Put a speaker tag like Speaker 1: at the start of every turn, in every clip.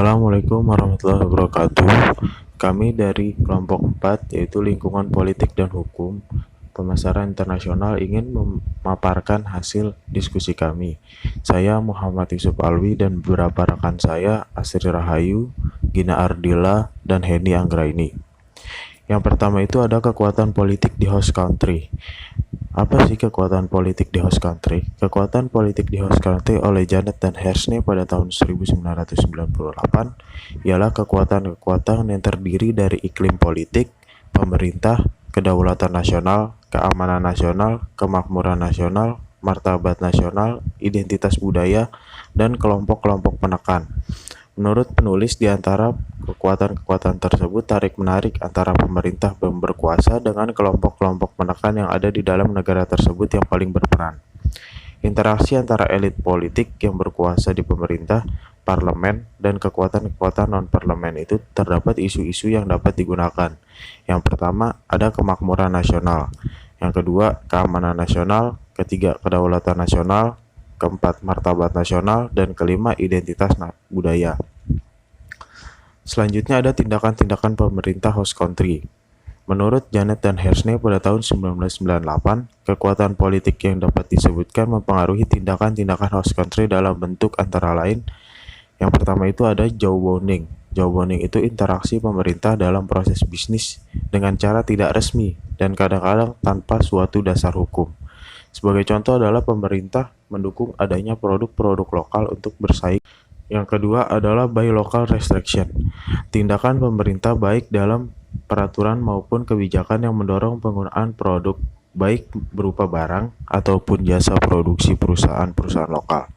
Speaker 1: Assalamualaikum warahmatullahi wabarakatuh. Kami dari kelompok 4, yaitu Lingkungan Politik dan Hukum, Pemasaran Internasional, ingin memaparkan hasil diskusi kami. Saya Muhammad Yusuf Alwi dan beberapa rekan saya, Asri Rahayu, Gina Ardila, dan Henny Anggraini. Yang pertama itu ada kekuatan politik di host country. Apa sih kekuatan politik di host country? Kekuatan politik di host country oleh Janet dan Hersney pada tahun 1998 ialah kekuatan-kekuatan yang terdiri dari iklim politik, pemerintah, kedaulatan nasional, keamanan nasional, kemakmuran nasional, martabat nasional, identitas budaya, dan kelompok-kelompok penekan. Menurut penulis, di antara kekuatan-kekuatan tersebut tarik-menarik antara pemerintah yang berkuasa dengan kelompok-kelompok penekan yang ada di dalam negara tersebut yang paling berperan. Interaksi antara elit politik yang berkuasa di pemerintah, parlemen, dan kekuatan-kekuatan non-parlemen itu terdapat isu-isu yang dapat digunakan. Yang pertama, ada kemakmuran nasional. Yang kedua, keamanan nasional. Ketiga, kedaulatan nasional. Keempat, martabat nasional. Dan kelima, identitas budaya. Selanjutnya ada tindakan-tindakan pemerintah host country. Menurut Janet dan Hersney pada tahun 1998, kekuatan politik yang dapat disebutkan mempengaruhi tindakan-tindakan host country dalam bentuk antara lain. Yang pertama itu ada jawboning. Jawboning itu interaksi pemerintah dalam proses bisnis dengan cara tidak resmi dan kadang-kadang tanpa suatu dasar hukum. Sebagai contoh adalah pemerintah mendukung adanya produk-produk lokal untuk bersaing. Yang kedua adalah buy local restriction. Tindakan pemerintah baik dalam peraturan maupun kebijakan yang mendorong penggunaan produk baik berupa barang ataupun jasa produksi perusahaan-perusahaan lokal.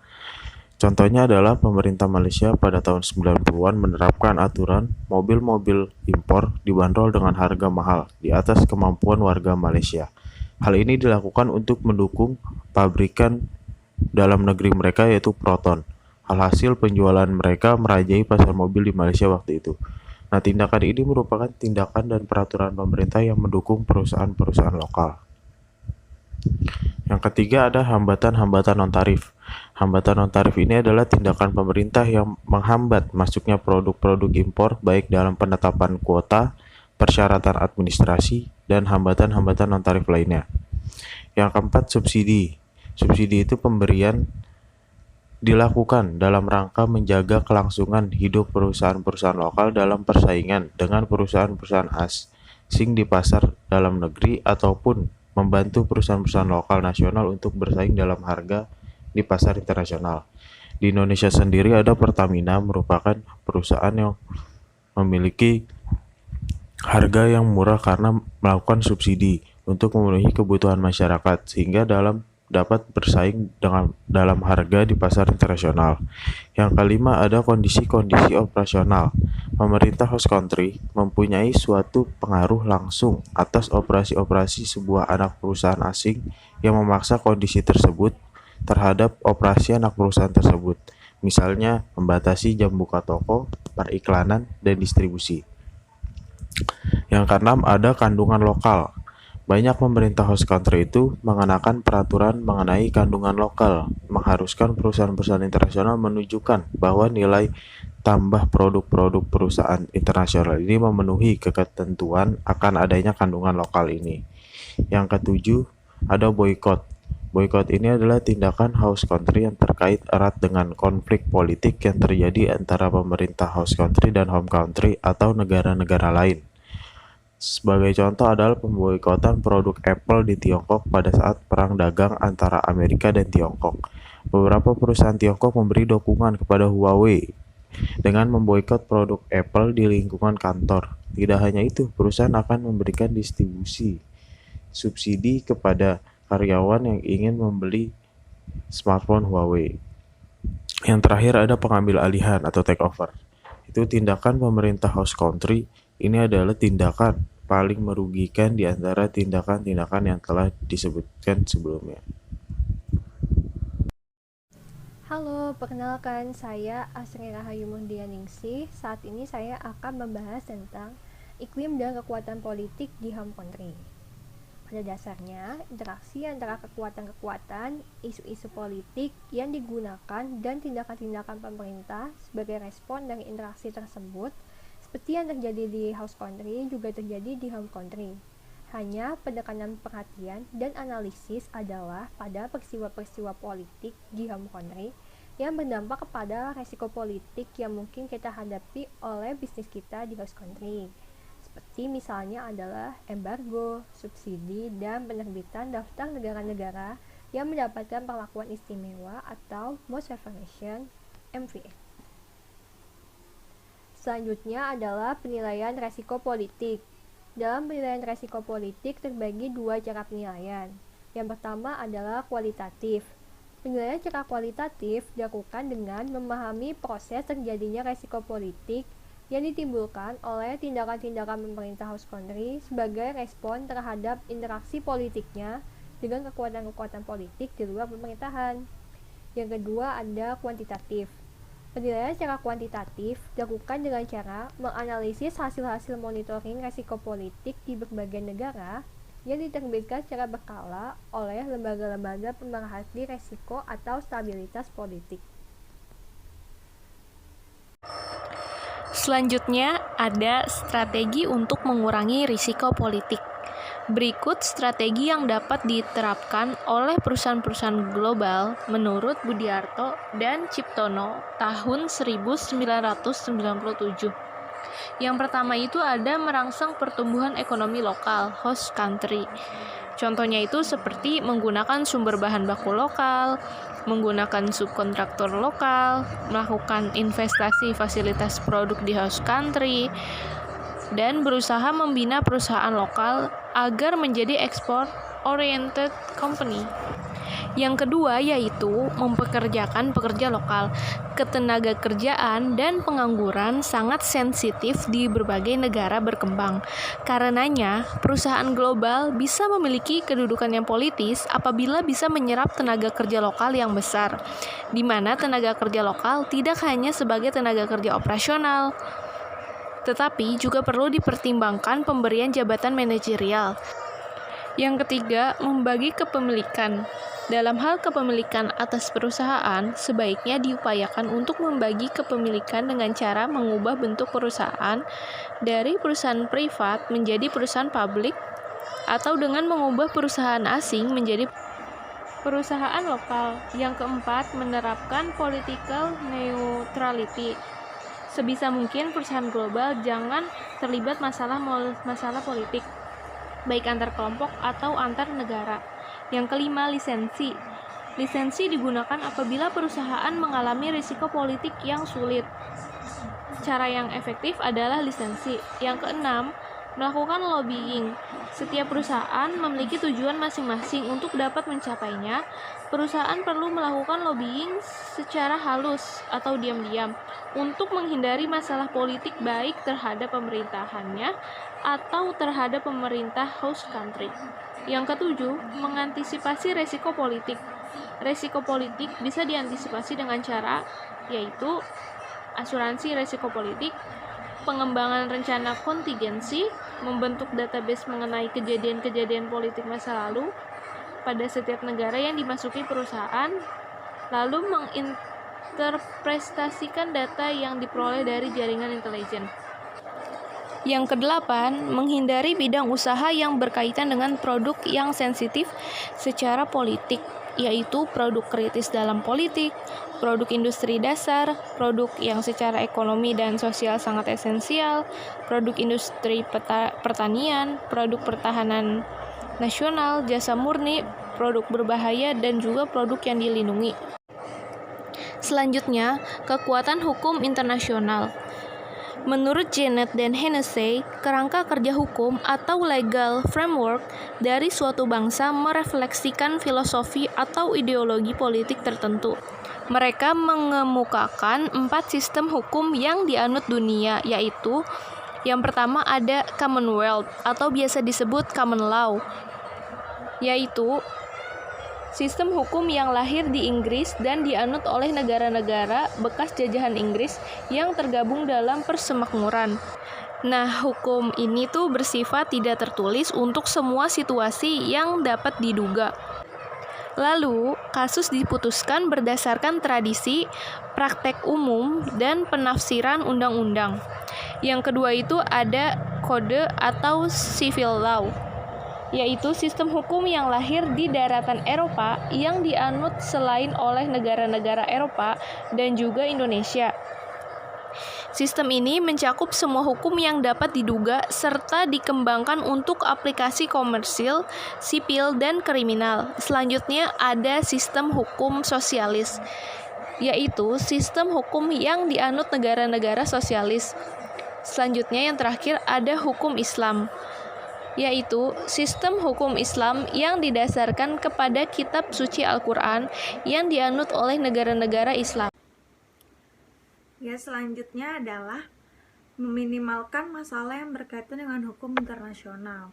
Speaker 1: Contohnya adalah pemerintah Malaysia pada tahun 90-an menerapkan aturan mobil-mobil impor dibanderol dengan harga mahal di atas kemampuan warga Malaysia. Hal ini dilakukan untuk mendukung pabrikan dalam negeri mereka yaitu Proton. Alhasil penjualan mereka merajai pasar mobil di Malaysia waktu itu. Nah, tindakan ini merupakan tindakan dan peraturan pemerintah yang mendukung perusahaan-perusahaan lokal. Yang ketiga ada hambatan-hambatan non-tarif. Hambatan non-tarif ini adalah tindakan pemerintah yang menghambat masuknya produk-produk impor baik dalam penetapan kuota, persyaratan administrasi, dan hambatan-hambatan non-tarif lainnya. Yang keempat, subsidi. Subsidi itu pemberian dilakukan dalam rangka menjaga kelangsungan hidup perusahaan-perusahaan lokal dalam persaingan dengan perusahaan-perusahaan asing di pasar dalam negeri ataupun membantu perusahaan-perusahaan lokal nasional untuk bersaing dalam harga di pasar internasional. Di Indonesia sendiri ada Pertamina, merupakan perusahaan yang memiliki harga yang murah karena melakukan subsidi untuk memenuhi kebutuhan masyarakat sehingga dapat bersaing dalam harga di pasar internasional. Yang kelima ada kondisi-kondisi operasional. Pemerintah host country mempunyai suatu pengaruh langsung atas operasi-operasi sebuah anak perusahaan asing yang memaksa kondisi tersebut terhadap operasi anak perusahaan tersebut. Misalnya membatasi jam buka toko, periklanan, dan distribusi. Yang keenam ada kandungan lokal. Banyak pemerintah host country itu mengenakan peraturan mengenai kandungan lokal, mengharuskan perusahaan-perusahaan internasional menunjukkan bahwa nilai tambah produk-produk perusahaan internasional ini memenuhi ketentuan akan adanya kandungan lokal ini. Yang ketujuh, ada boykot. Boykot ini adalah tindakan host country yang terkait erat dengan konflik politik yang terjadi antara pemerintah host country dan home country atau negara-negara lain. Sebagai contoh adalah pemboikotan produk Apple di Tiongkok pada saat perang dagang antara Amerika dan Tiongkok. Beberapa perusahaan Tiongkok memberi dukungan kepada Huawei dengan memboikot produk Apple di lingkungan kantor. Tidak hanya itu, perusahaan akan memberikan distribusi subsidi kepada karyawan yang ingin membeli smartphone Huawei. Yang terakhir ada pengambil alihan atau takeover. Itu tindakan pemerintah host country. Ini adalah tindakan paling merugikan di antara tindakan-tindakan yang telah disebutkan sebelumnya.
Speaker 2: Halo, perkenalkan saya Asri Rahayu Mundianingsih. Saat ini saya akan membahas tentang iklim dan kekuatan politik di home country. pada dasarnya, interaksi antara kekuatan-kekuatan, isu-isu politik yang digunakan dan tindakan-tindakan pemerintah sebagai respon dari interaksi tersebut, seperti yang terjadi di host country juga terjadi di home country. Hanya penekanan perhatian dan analisis adalah pada peristiwa-peristiwa politik di home country yang berdampak kepada resiko politik yang mungkin kita hadapi oleh bisnis kita di host country. Seperti misalnya adalah embargo, subsidi, dan penerbitan daftar negara-negara yang mendapatkan perlakuan istimewa atau Most Favored Nation (MFN). Selanjutnya adalah penilaian resiko politik. Dalam penilaian resiko politik terbagi dua cara penilaian. Yang pertama adalah kualitatif. Penilaian secara kualitatif dilakukan dengan memahami proses terjadinya resiko politik yang ditimbulkan oleh tindakan-tindakan pemerintah host country sebagai respon terhadap interaksi politiknya dengan kekuatan-kekuatan politik di luar pemerintahan. Yang kedua ada kuantitatif. Penilaian secara kuantitatif dilakukan dengan cara menganalisis hasil-hasil monitoring resiko politik di berbagai negara yang diterbitkan secara berkala oleh lembaga-lembaga pemerhati resiko atau stabilitas politik.
Speaker 3: Selanjutnya, ada strategi untuk mengurangi risiko politik. Berikut strategi yang dapat diterapkan oleh perusahaan-perusahaan global menurut Budiarto dan Ciptono tahun 1997. Yang pertama itu ada merangsang pertumbuhan ekonomi lokal, host country. Contohnya itu seperti menggunakan sumber bahan baku lokal, menggunakan subkontraktor lokal, melakukan investasi fasilitas produk di host country, dan berusaha membina perusahaan lokal agar menjadi export-oriented company. Yang kedua yaitu mempekerjakan pekerja lokal. Ketenaga kerjaan dan pengangguran sangat sensitif di berbagai negara berkembang. Karenanya, perusahaan global bisa memiliki kedudukan yang politis apabila bisa menyerap tenaga kerja lokal yang besar, di mana tenaga kerja lokal tidak hanya sebagai tenaga kerja operasional, tetapi juga perlu dipertimbangkan pemberian jabatan manajerial. Yang ketiga, membagi kepemilikan. Dalam hal kepemilikan atas perusahaan, sebaiknya diupayakan untuk membagi kepemilikan dengan cara mengubah bentuk perusahaan dari perusahaan privat menjadi perusahaan publik, atau dengan mengubah perusahaan asing menjadi perusahaan lokal. Yang keempat, menerapkan political neutrality. Sebisa mungkin perusahaan global jangan terlibat masalah politik, baik antar kelompok atau antar negara. Yang kelima, lisensi. Lisensi digunakan apabila perusahaan mengalami risiko politik yang sulit. Cara yang efektif adalah lisensi. Yang keenam, melakukan lobbying. Setiap perusahaan memiliki tujuan masing-masing. Untuk dapat mencapainya, perusahaan perlu melakukan lobbying secara halus atau diam-diam untuk menghindari masalah politik baik terhadap pemerintahannya atau terhadap pemerintah host country. Yang ketujuh, mengantisipasi resiko politik. Resiko politik bisa diantisipasi dengan cara yaitu asuransi resiko politik, pengembangan rencana kontingensi, membentuk database mengenai kejadian-kejadian politik masa lalu pada setiap negara yang dimasuki perusahaan, lalu menginterpretasikan data yang diperoleh dari jaringan intelijen. Yang kedelapan, menghindari bidang usaha yang berkaitan dengan produk yang sensitif secara politik, yaitu produk kritis dalam politik, produk industri dasar, produk yang secara ekonomi dan sosial sangat esensial, produk industri pertanian, produk pertahanan nasional, jasa murni, produk berbahaya, dan juga produk yang dilindungi. Selanjutnya, kekuatan hukum internasional. Menurut Janet dan Hennessy, kerangka kerja hukum atau legal framework dari suatu bangsa merefleksikan filosofi atau ideologi politik tertentu. Mereka mengemukakan 4 sistem hukum yang dianut dunia, yaitu yang pertama ada Commonwealth atau biasa disebut common law, yaitu sistem hukum yang lahir di Inggris dan dianut oleh negara-negara bekas jajahan Inggris yang tergabung dalam persemakmuran. Nah, hukum ini tuh bersifat tidak tertulis untuk semua situasi yang dapat diduga. Lalu, kasus diputuskan berdasarkan tradisi, praktek umum, dan penafsiran undang-undang. Yang kedua itu ada kode atau civil law, yaitu sistem hukum yang lahir di daratan Eropa yang dianut selain oleh negara-negara Eropa dan juga Indonesia. Sistem ini mencakup semua hukum yang dapat diduga serta dikembangkan untuk aplikasi komersil, sipil, dan kriminal. Selanjutnya ada sistem hukum sosialis, yaitu sistem hukum yang dianut negara-negara sosialis. Selanjutnya yang terakhir ada hukum Islam, yaitu sistem hukum Islam yang didasarkan kepada kitab suci Al-Quran yang dianut oleh negara-negara Islam.
Speaker 4: Ya, selanjutnya adalah meminimalkan masalah yang berkaitan dengan hukum internasional.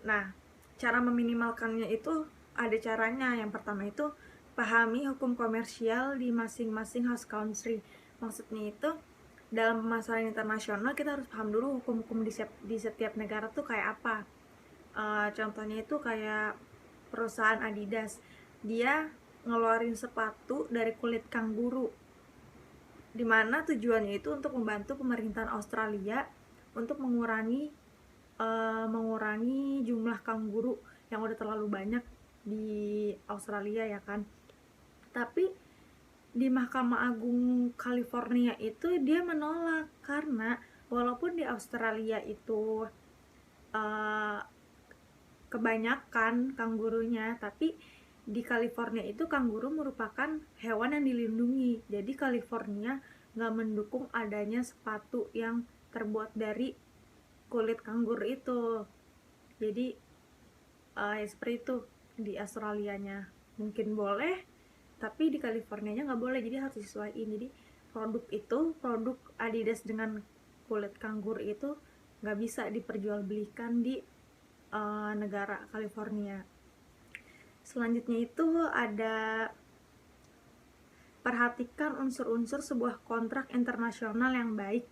Speaker 4: Nah, cara meminimalkannya itu ada caranya. Yang pertama itu pahami hukum komersial di masing-masing host country. Maksudnya itu dalam pemasaran internasional kita harus paham dulu hukum-hukum di setiap negara tuh kayak apa. Contohnya itu kayak perusahaan Adidas, dia ngeluarin sepatu dari kulit kanguru, dimana tujuannya itu untuk membantu pemerintahan Australia untuk mengurangi jumlah kanguru yang udah terlalu banyak di Australia ya kan. Tapi di Mahkamah Agung California itu dia menolak karena walaupun di Australia itu kebanyakan kangurunya, tapi di California itu kanguru merupakan hewan yang dilindungi. Jadi California nggak mendukung adanya sepatu yang terbuat dari kulit kanguru itu. Jadi ya seperti itu. Di Australianya mungkin boleh, tapi di Californianya nggak boleh. Jadi harus disesuaikan. Jadi produk Adidas dengan kulit kanguru itu nggak bisa diperjualbelikan di negara California. Selanjutnya itu ada perhatikan unsur-unsur sebuah kontrak internasional yang baik.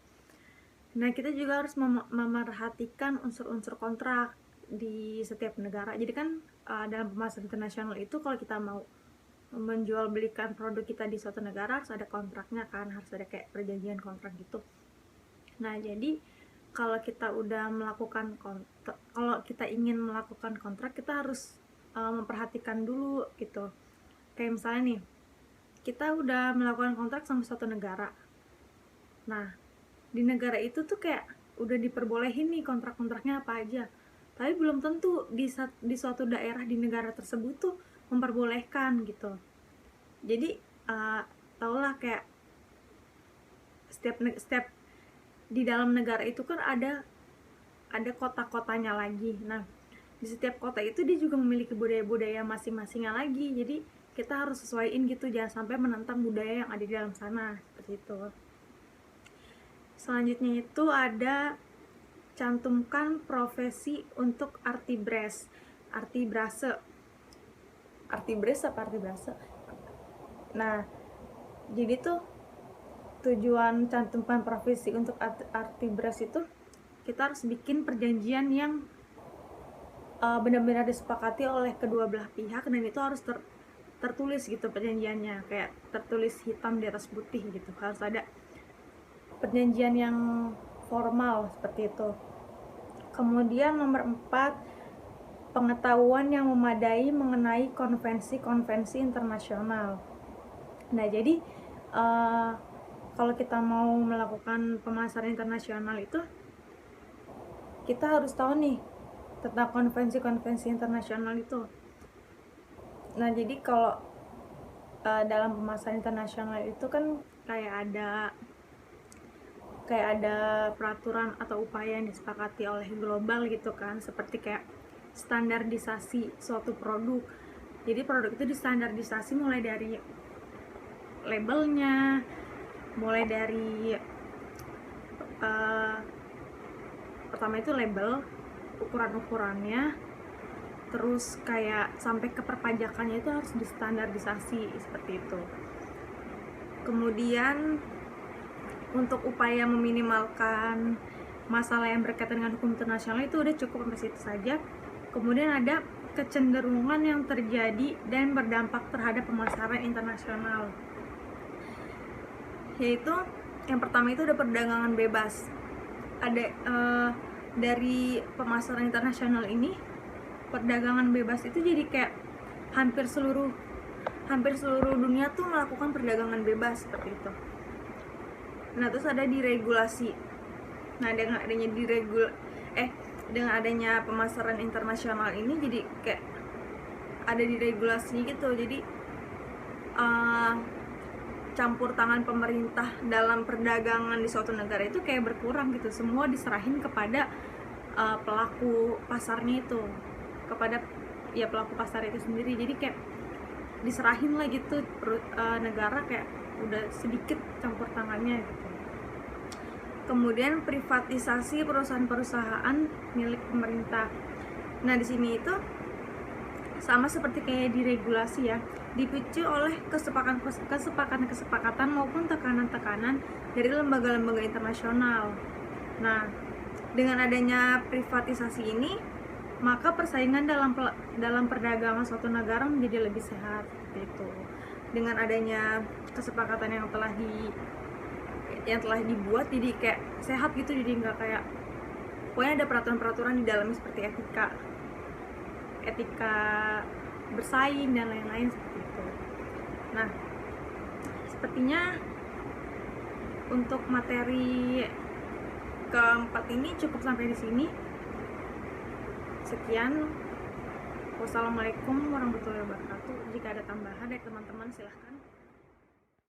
Speaker 4: Nah, kita juga harus memerhatikan unsur-unsur kontrak di setiap negara. Jadi kan dalam pemasaran internasional itu kalau kita mau menjual belikan produk kita di suatu negara harus ada kontraknya kan, harus ada kayak perjanjian kontrak gitu. Nah, jadi kalau kita ingin melakukan kontrak, kita harus memperhatikan dulu gitu. Kayak misalnya nih, kita udah melakukan kontrak sama suatu negara. Nah, di negara itu tuh kayak udah diperbolehin nih kontrak-kontraknya apa aja. Tapi belum tentu di suatu daerah di negara tersebut tuh memperbolehkan gitu. Jadi taulah kayak setiap di dalam negara itu kan ada kota-kotanya lagi. Nah, di setiap kota itu dia juga memiliki budaya-budaya masing-masingnya lagi. Jadi kita harus sesuaiin gitu, jangan sampai menentang budaya yang ada di dalam sana, seperti itu. Selanjutnya itu ada cantumkan profesi untuk artibrase. Nah, jadi tuh tujuan cantumkan profesi untuk artibrase itu kita harus bikin perjanjian yang benar-benar disepakati oleh kedua belah pihak, dan itu harus tertulis gitu perjanjiannya, kayak tertulis hitam di atas putih gitu. Harus ada perjanjian yang formal seperti itu. Kemudian nomor 4, pengetahuan yang memadai mengenai konvensi-konvensi internasional. Nah, jadi kalau kita mau melakukan pemasaran internasional itu kita harus tahu nih tentang konvensi-konvensi internasional itu. Nah, jadi kalau dalam pemasaran internasional itu kan kayak ada peraturan atau upaya yang disepakati oleh global gitu kan, seperti kayak standarisasi suatu produk. Jadi produk itu distandardisasi mulai dari labelnya, mulai dari pertama itu label, ukuran-ukurannya, terus kayak sampai ke perpajakannya itu harus distandardisasi seperti itu. Kemudian untuk upaya meminimalkan masalah yang berkaitan dengan hukum internasional itu udah cukup sampai situ saja. Kemudian ada kecenderungan yang terjadi dan berdampak terhadap pemasaran internasional, yaitu yang pertama itu ada perdagangan bebas. Ada dari pemasaran internasional ini, perdagangan bebas itu jadi kayak hampir seluruh dunia tuh melakukan perdagangan bebas seperti itu. Nah, terus ada diregulasi. Nah, dengan adanya pemasaran internasional ini jadi kayak ada diregulasi gitu. Jadi campur tangan pemerintah dalam perdagangan di suatu negara itu kayak berkurang gitu. Semua diserahin kepada pelaku pasarnya itu, kepada ya pelaku pasar itu sendiri. Jadi kayak diserahin lah gitu, negara kayak udah sedikit campur tangannya gitu. Kemudian privatisasi perusahaan-perusahaan milik pemerintah. Nah, di sini itu sama seperti kayak diregulasi ya, dipicu oleh kesepakatan maupun tekanan-tekanan dari lembaga-lembaga internasional. Nah, dengan adanya privatisasi ini, maka persaingan dalam perdagangan suatu negara menjadi lebih sehat seperti itu. Dengan adanya kesepakatan yang telah dibuat, jadi kayak sehat gitu, jadi nggak kayak pokoknya ada peraturan-peraturan di dalamnya seperti etika bersaing dan lain-lain seperti itu. Nah, sepertinya untuk materi keempat ini cukup sampai di sini. Sekian, wassalamualaikum warahmatullahi wabarakatuh. Jika ada tambahan dari teman-teman silahkan.